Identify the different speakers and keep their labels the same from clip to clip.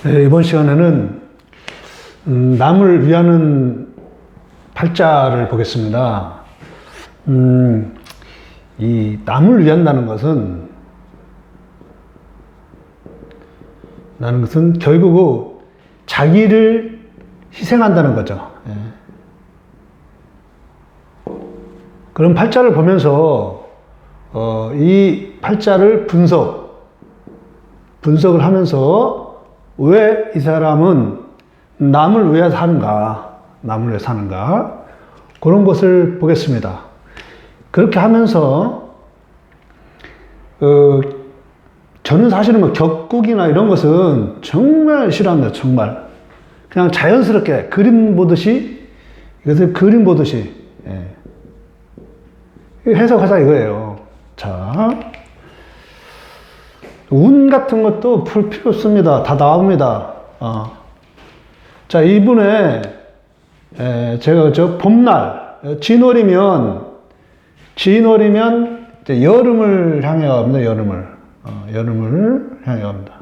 Speaker 1: 네, 이번 시간에는 남을 위하는 팔자를 보겠습니다. 이 남을 위한다는 것은 결국 자기를 희생한다는 거죠. 예. 그런 팔자를 보면서 이 팔자를 분석을 하면서 왜 이 사람은 남을 위해 사는가, 그런 것을 보겠습니다. 그렇게 하면서 저는 사실은 뭐 격국이나 이런 것은 정말 싫어합니다. 정말 그냥 자연스럽게 그림 보듯이, 이것을 그림 보듯이 해석하자 이거예요. 자, 운 같은 것도 풀 필요 없습니다. 다 나옵니다. 자, 이분의 제가 봄날 진월이면 이제 여름을 향해 갑니다. 여름을 향해 갑니다.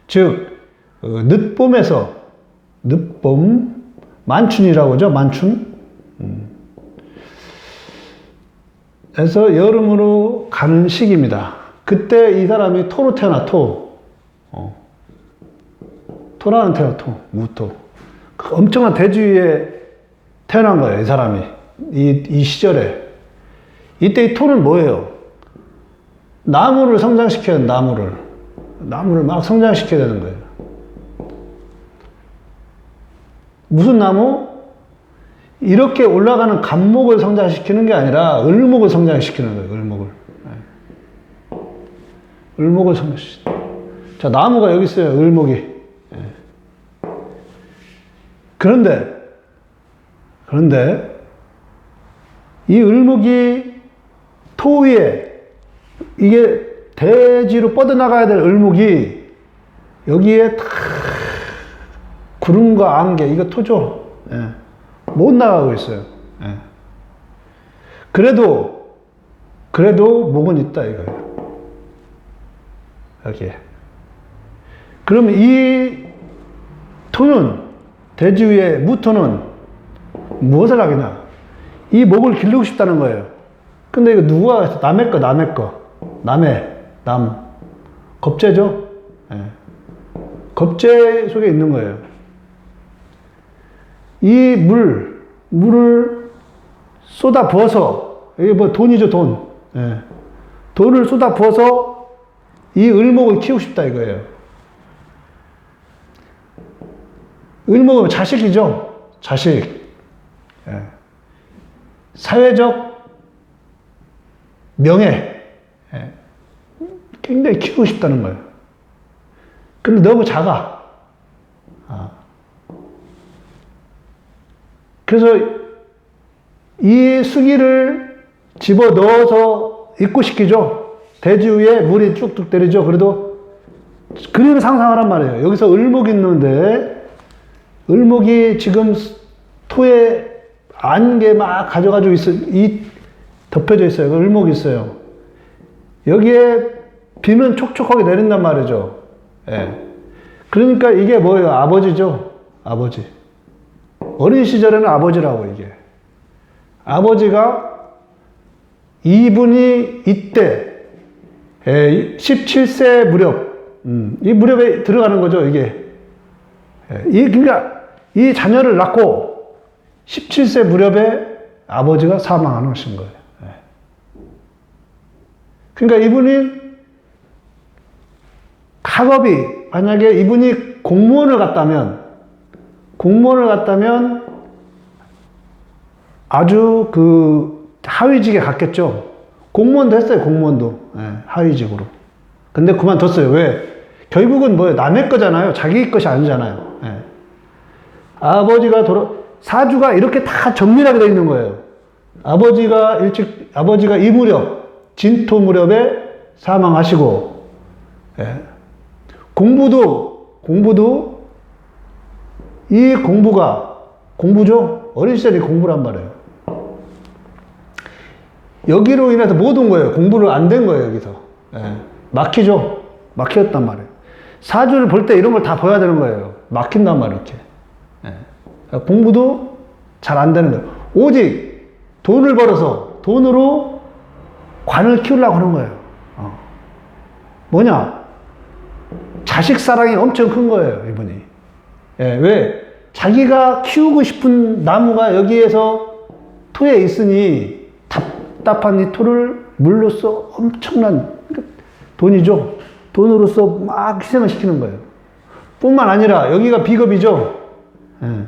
Speaker 1: 즉 늦봄에서 만춘이라고 하죠. 만춘. 그래서 여름으로 가는 시기입니다. 그때 이 사람이 토로 태어나, 토라는 태어나, 무토. 그 엄청난 대지위에 태어난 거예요, 이 사람이. 이 시절에. 이때 이 토는 뭐예요? 나무를 성장시켜야 돼요, 나무를 막 성장시켜야 되는 거예요. 무슨 나무? 이렇게 올라가는 감목을 성장시키는 게 아니라 을목을 성장시키는 거예요, 을목을 성장시키는 거예요. 자, 나무가 여기 있어요, 을목이. 그런데 이 을목이 토 위에, 이게 대지로 뻗어나가야 될 을목이 여기에 다 구름과 안개, 이거 토죠. 못 나가고 있어요. 그래도 목은 있다 이거예요. 여기에. 그러면 이 토는, 대지 위에 무토는 무엇을 하겠냐? 이 목을 기르고 싶다는 거예요. 근데 이거 누가 해서 남의 거. 겁재죠? 겁재 속에 있는 거예요. 이 물을 쏟아 부어서, 이게 뭐 돈이죠, 돈. 돈을 쏟아 부어서 이 을목을 키우고 싶다 이거예요. 을목은 자식이죠. 자식. 사회적 명예. 굉장히 키우고 싶다는 거예요. 근데 너무 작아. 그래서 이 수기를 집어 넣어서 입고시키죠. 대지 위에 물이 쭉쭉 내리죠. 그래도 그림을 상상하란 말이에요. 여기서 을목이 있는데, 을목이 지금 토에 안개 막 가져가지고 덮여져 있어요. 을목이 있어요. 여기에 비는 촉촉하게 내린단 말이죠. 그러니까 이게 뭐예요? 아버지죠. 아버지. 어린 시절에는 아버지라고, 이게. 아버지가 이분이 이때 17세 무렵, 이 무렵에 들어가는 거죠, 이게. 그러니까 이 자녀를 낳고 17세 무렵에 아버지가 사망하는 것인 거예요. 그러니까 이분이 학업이, 만약에 이분이 공무원을 갔다면 아주 하위직에 갔겠죠. 공무원도 했어요, 공무원도. 하위직으로. 근데 그만뒀어요. 왜? 결국은 뭐예요? 남의 거잖아요. 자기 것이 아니잖아요. 사주가 이렇게 다 정밀하게 되어 있는 거예요. 아버지가 이 무렵, 진토 무렵에 사망하시고, 공부도 이 공부죠? 어린 시절이 공부란 말이에요. 여기로 인해서 못 온 거예요. 공부를 안 된 거예요, 여기서. 막히죠? 막혔단 말이에요. 사주를 볼 때 이런 걸 다 보여야 되는 거예요. 막힌단 말이에요, 이렇게. 예. 공부도 잘 안 되는 거예요. 오직 돈을 벌어서 돈으로 관을 키우려고 하는 거예요. 뭐냐? 자식 사랑이 엄청 큰 거예요, 이분이. 예, 왜? 자기가 키우고 싶은 나무가 여기에서 토에 있으니 답답한 이 토를 물로써 엄청난 돈이죠. 돈으로서 막 희생을 시키는 거예요. 뿐만 아니라 여기가 비겁이죠. 예.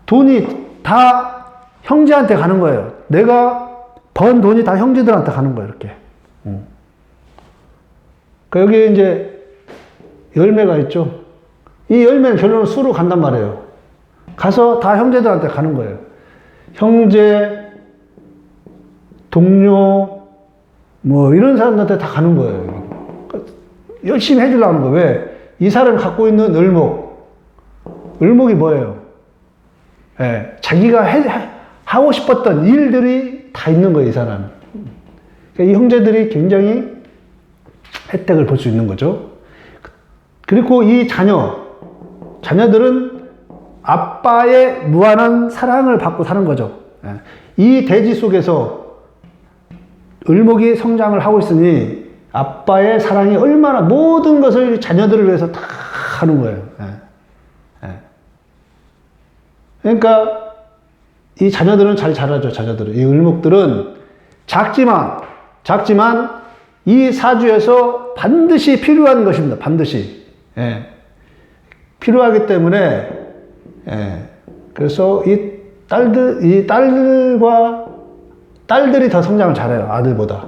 Speaker 1: 돈이 다 형제한테 가는 거예요. 내가 번 돈이 다 형제들한테 가는 거예요, 이렇게. 그러니까 여기에 이제 열매가 있죠. 이 열매는 결론은 수로 간단 말이에요. 가서 다 형제들한테 가는 거예요. 형제, 동료, 뭐 이런 사람들한테 다 가는 거예요. 그러니까 열심히 해주려고 하는 거예요. 왜? 이 사람이 갖고 있는 을목. 을목이 뭐예요? 예, 자기가 하고 싶었던 일들이 다 있는 거예요, 이 사람은. 그러니까 이 형제들이 굉장히 혜택을 볼 수 있는 거죠. 그리고 이 자녀들은 아빠의 무한한 사랑을 받고 사는 거죠. 이 대지 속에서 을목이 성장을 하고 있으니 아빠의 사랑이 얼마나 모든 것을 자녀들을 위해서 다 하는 거예요. 그러니까 이 자녀들은 잘 자라죠. 자녀들은. 이 을목들은 작지만 이 사주에서 반드시 필요한 것입니다. 반드시. 필요하기 때문에, 그래서 이 딸들이 더 성장을 잘해요. 아들보다.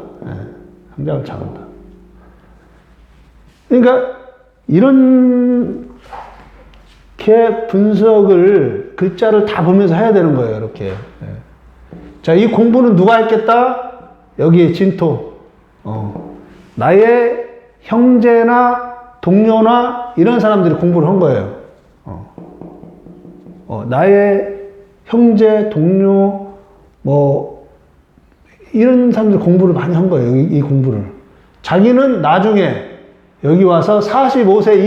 Speaker 1: 성장을 잘한다. 그러니까, 이렇게 분석을, 글자를 다 보면서 해야 되는 거예요. 이렇게. 자, 이 공부는 누가 했겠다? 여기 진토. 나의 형제나 동료나 이런 사람들이 공부를 한 거예요. 나의 형제, 동료, 뭐, 이런 사람들이 공부를 많이 한 거예요. 이 공부를. 자기는 나중에 여기 와서 45세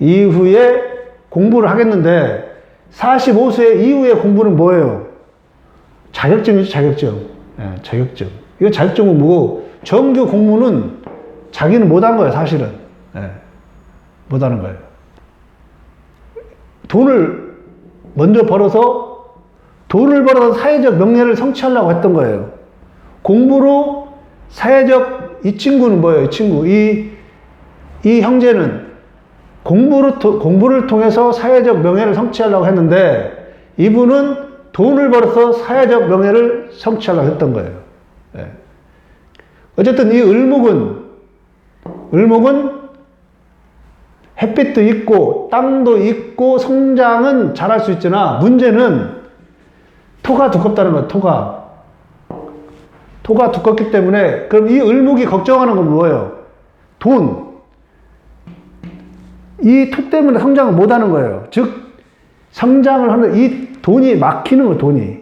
Speaker 1: 이후에 공부를 하겠는데, 45세 이후에 공부는 뭐예요? 자격증이죠, 자격증. 자격증. 이거 자격증은 뭐고, 정규 공무는 자기는 못한 거예요, 사실은. 못하는 거예요. 돈을 벌어서 사회적 명예를 성취하려고 했던 거예요. 공부로 이 친구는 뭐예요? 이 친구. 이 형제는 공부를 통해서 사회적 명예를 성취하려고 했는데, 이분은 돈을 벌어서 사회적 명예를 성취하려고 했던 거예요. 어쨌든 이 을목은 햇빛도 있고 땅도 있고 성장은 잘할 수 있으나 문제는 토가 두껍다는 거예요. 토가 두껍기 때문에 그럼 이 을목이 걱정하는 건 뭐예요? 돈. 이 토 때문에 성장을 못 하는 거예요. 즉 성장을 하는 이 돈이 막히는 거예요. 돈이.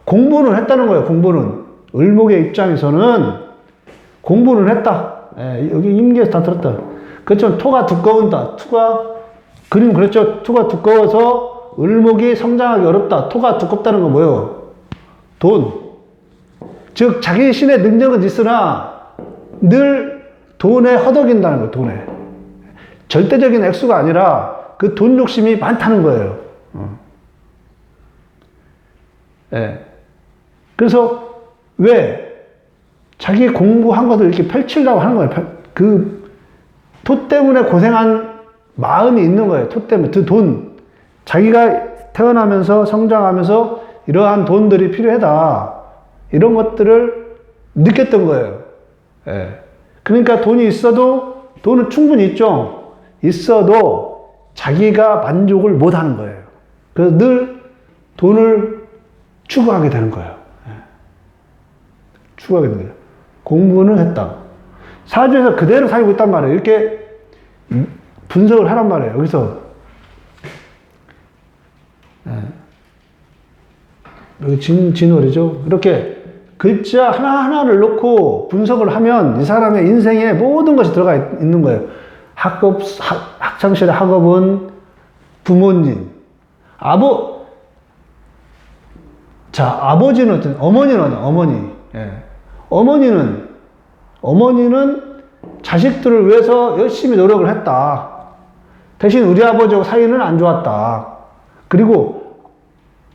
Speaker 1: 공부는 했다는 거예요. 공부는. 을목의 입장에서는 공부는 했다. 여기 임계에서 다 들었다. 그렇죠. 토가 두꺼운다. 그림 그랬죠. 토가 두꺼워서 을목이 성장하기 어렵다. 토가 두껍다는 건 뭐예요? 돈. 즉, 자기 신의 능력은 있으나 늘 돈에 허덕인다는 거예요. 돈에. 절대적인 액수가 아니라 그 돈 욕심이 많다는 거예요. 그래서 왜? 자기 공부한 것을 이렇게 펼치려고 하는 거예요. 그 토 때문에 고생한 마음이 있는 거예요. 토 때문에. 그 돈. 자기가 태어나면서 성장하면서 이러한 돈들이 필요하다. 이런 것들을 느꼈던 거예요. 그러니까 돈은 충분히 있죠. 있어도 자기가 만족을 못 하는 거예요. 그래서 늘 돈을 추구하게 되는 거예요. 추구하게 되는 거예요. 공부는 했다. 사주에서 그대로 살고 있단 말이에요. 이렇게 분석을 하란 말이에요. 여기서. 여기 진월이죠. 이렇게 글자 하나하나를 놓고 분석을 하면 이 사람의 인생에 모든 것이 들어가 있는 거예요. 학창시절의 학업은 부모님, 아버지는 어머니. 예. 어머니는 자식들을 위해서 열심히 노력을 했다. 대신 우리 아버지하고 사이는 안 좋았다. 그리고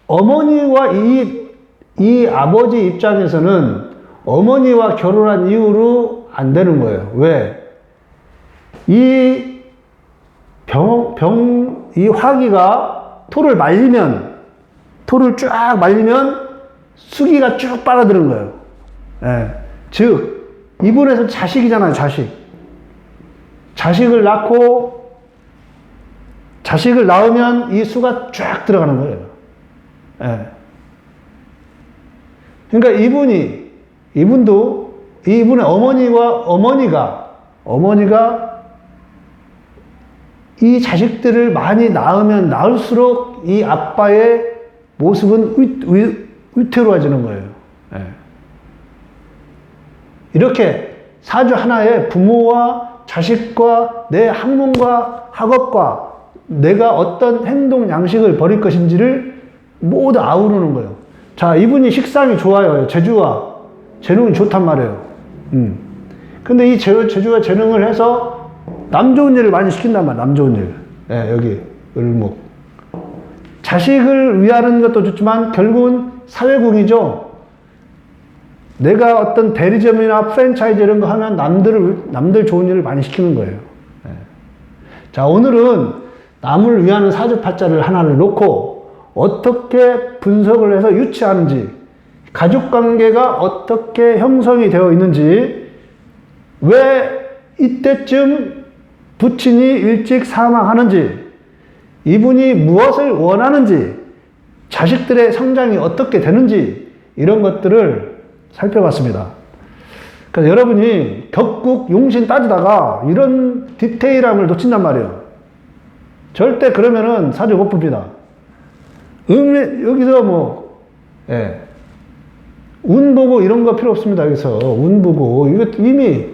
Speaker 1: 어머니와 이 아버지 입장에서는 어머니와 결혼한 이후로 안 되는 거예요. 왜? 이 화기가 토를 쫙 말리면 수기가 쭉 빨아들은 거예요. 예. 즉, 이분에서 자식이잖아요, 자식을 낳으면 이 수가 쫙 들어가는 거예요. 예. 그러니까 이분의 어머니가 이 자식들을 많이 낳으면 낳을수록 이 아빠의 모습은 위태로워지는 거예요. 예. 이렇게 사주 하나에 부모와 자식과 내 학문과 학업과 내가 어떤 행동 양식을 벌일 것인지를 모두 아우르는 거예요. 자, 이분이 식상이 좋아요. 재주와 재능이 좋단 말이에요. 근데 이 재주와 재능을 해서 남 좋은 일을 많이 시킨단 말이에요. 남 좋은 일. 예, 여기 을목. 자식을 위하는 것도 좋지만 결국은 사회공이죠. 내가 어떤 대리점이나 프랜차이즈 이런 거 하면 남들 좋은 일을 많이 시키는 거예요. 예. 자, 오늘은 남을 위하는 사주팔자를 하나를 놓고 어떻게 분석을 해서 유치하는지, 가족관계가 어떻게 형성이 되어 있는지, 왜 이때쯤 부친이 일찍 사망하는지, 이분이 무엇을 원하는지, 자식들의 성장이 어떻게 되는지, 이런 것들을 살펴봤습니다. 그러니까 여러분이 격국 용신 따지다가 이런 디테일함을 놓친단 말이에요. 절대 그러면은 사주 못 봅니다. 여기서 운 보고 이런 거 필요 없습니다. 여기서 운 보고 이거 이미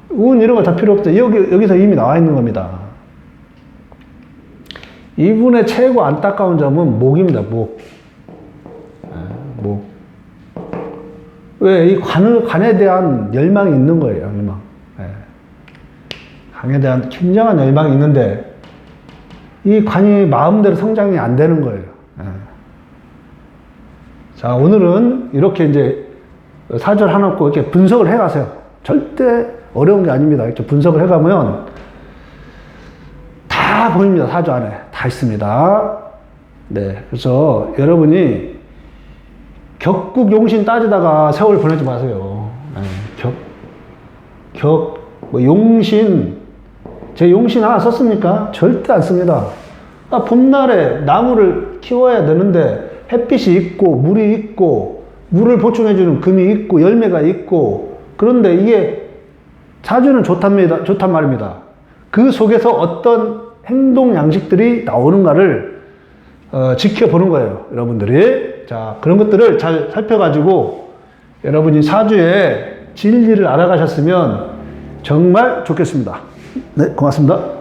Speaker 1: 운 이런 거 다 필요 없다. 여기서 이미 나와 있는 겁니다. 이분의 최고 안타까운 점은 목입니다. 목. 왜? 이 관에 대한 열망이 있는 거예요. 열망. 관에 대한 굉장한 열망이 있는데 이 관이 마음대로 성장이 안 되는 거예요. 자, 오늘은 이렇게 이제 사주를 하나 놓고 이렇게 분석을 해가세요. 절대 어려운 게 아닙니다. 이렇게 분석을 해가면 다 보입니다. 사주 안에 다 있습니다. 네, 그래서 여러분이 격국 용신 따지다가 세월 보내지 마세요. 용신, 제 용신 하나 썼습니까? 절대 안 씁니다. 봄날에 나무를 키워야 되는데 햇빛이 있고 물이 있고 물을 보충해주는 금이 있고 열매가 있고, 그런데 이게 사주는 좋단 말입니다. 그 속에서 어떤 행동 양식들이 나오는가를 지켜보는 거예요, 여러분들이. 자, 그런 것들을 잘 살펴가지고 여러분이 사주의 진리를 알아가셨으면 정말 좋겠습니다. 네, 고맙습니다.